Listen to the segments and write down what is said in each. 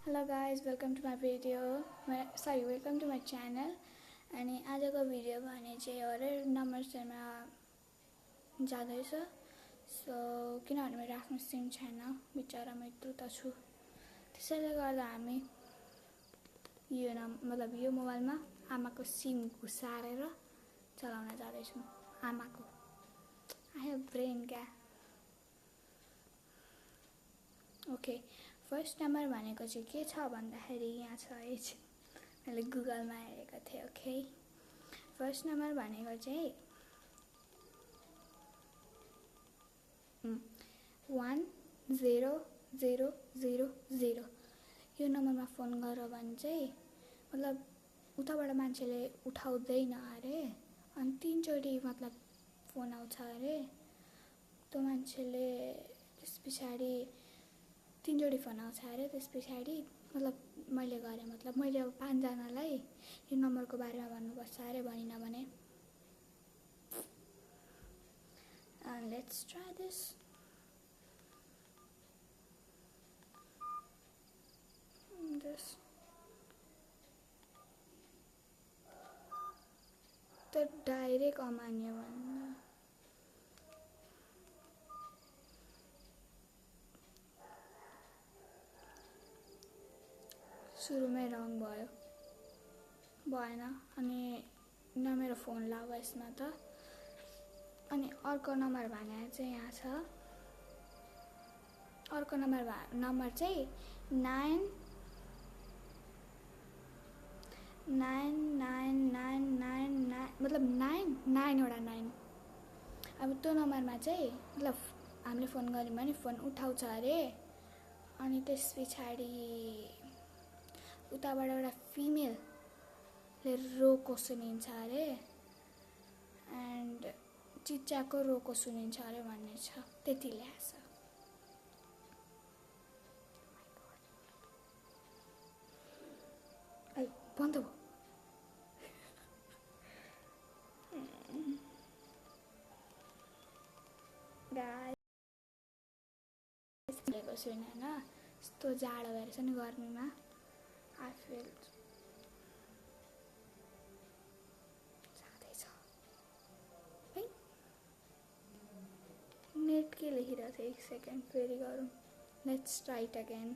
Hello guys, welcome to my video. Welcome to my channel. अनि आजको video भने चाहिँ हरेर नम्बर्समा जाँदैछ। सो किनभने मेरो आफ्नो सिम छैन, बिचरा म यत्रो त छु। त्यसैले गर्दा हामी यो मोबाइलमा आमाको सिम घुसारेर चलाउन जाँदैछौँ। आमाको आई हेभ ब्रेन क्या। ओके, फर्स्ट नम्बर भनेको चाहिँ के छ भन्दाखेरि यहाँ छ है, मैले गुगलमा हेरेको थिएँ। ओके, फर्स्ट नम्बर भनेको चाहिँ 1000। यो नम्बरमा फोन गर भने चाहिँ मतलब उताबाट मान्छेले उठाउँदैन अरे, अनि 3 चोटि मतलब फोन आउँछ अरे। त्यो मान्छेले त्यस पछाडि 3 चोटि फोन आउँछ अरे। त्यस पछाडि मतलब मैले गरेँ, मतलब मैले अब 5 जनालाई यो नम्बरको बारेमा भन्नुपर्छ अरे, भनिन भने। Let's try this. त डाइरेक्ट अमान्य भन्न सुरुमै रङ भयो, भएन। अनि न मेरो फोन लाग्यो यसमा त। अनि अर्को नम्बर भने चाहिँ यहाँ छ। अर्को नम्बर चाहिँ 99999 मतलब 9 वटा 9। अब त्यो नम्बरमा चाहिँ मतलब हामीले फोन गऱ्यौँ भने फोन उठाउँछ अरे। अनि त्यस पछाडि उताबाट एउटा फिमेलले रोको सुनिन्छ अरे, एन्ड चिच्याको रोको सुनिन्छ अरे भन्ने छ। त्यति ल्याएछ। बन्द भयो। गाइस सुन हैन, यस्तो जाडो भएर छ नि गर्मीमा। आई फिल जाँदैछ है। नेट के लेखिरहेको थियो, 1 सेकेन्ड फेरि गरौँ। Let's try it again.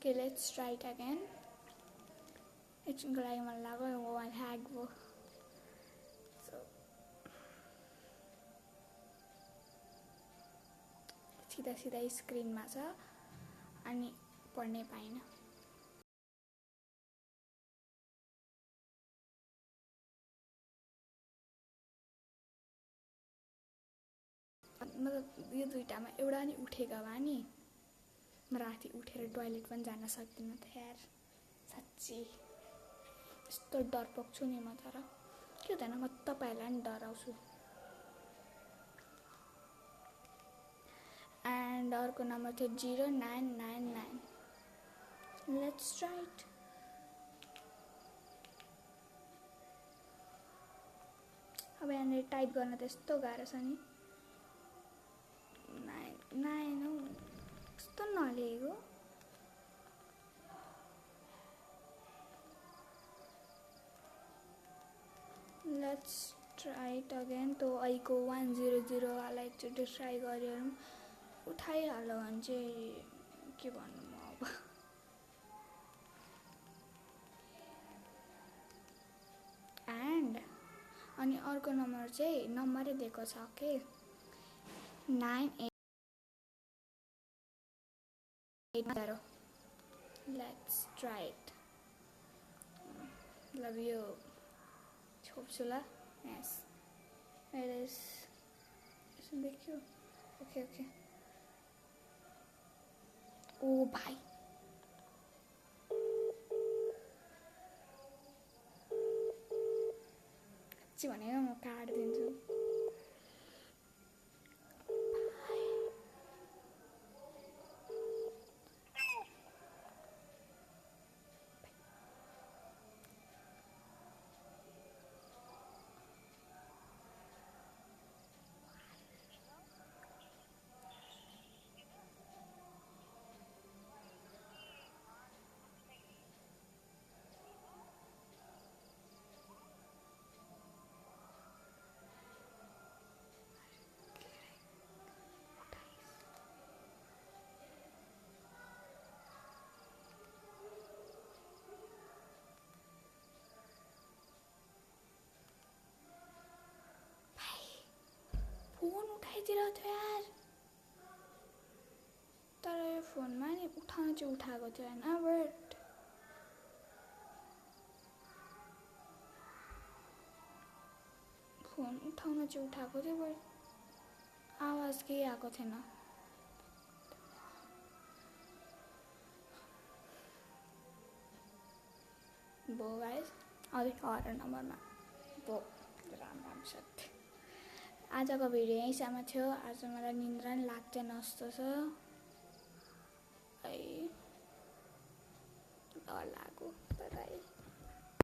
Okay, let's try it again. एकछिनको लागि मलाई लाग्यो मोबाइल ह्याक भयो। सिधा स्क्रिनमा छ अनि पढ्नै पाइन। मतलब यो दुईटामा एउटा नि उठेको भए नि म राति उठेर टोयलेट पनि जान सक्दिनँ त यार, साँच्ची। यस्तो डरपोक छु नि म। तर के हुँदैन, म तपाईँहरूलाई नि डराउँछु। एन्ड अर्को नम्बर थियो 0999। Let's try it. अब यहाँनिर टाइप गर्न त यस्तो गाह्रो छ नि। 9 हौ, यस्तो नलेखेको। Let's try it again. त्यो ऐको 100 वाला एकचोटि ट्राई गरेर उठाइहाल्यो भने चाहिँ के भन्नु म अब। एन्ड अनि अर्को नम्बर चाहिँ नम्बरै दिएको छ के, 9880। Let's try it. Love you. छोप्छु ल। Yes, it is. देखियो। ओके। ओ भाइ, साँच्ची भनेको म काटिदिन्छु। फोन उठाइदिएर थियो यार, तर यो फोनमा नि उठाउन चाहिँ उठाएको थियो होइन, बट फोन उठाउन चाहिँ उठाएको थियो बट आवाज केही आएको थिएन। भो गाइस अरे हर नम्बरमा भो राम सत्य। आजको भिडियो यहीँसम्म थियो। आज मलाई निन्द्रा नि लाग्दैन जस्तो छ। डर लाग्यो। बाइ।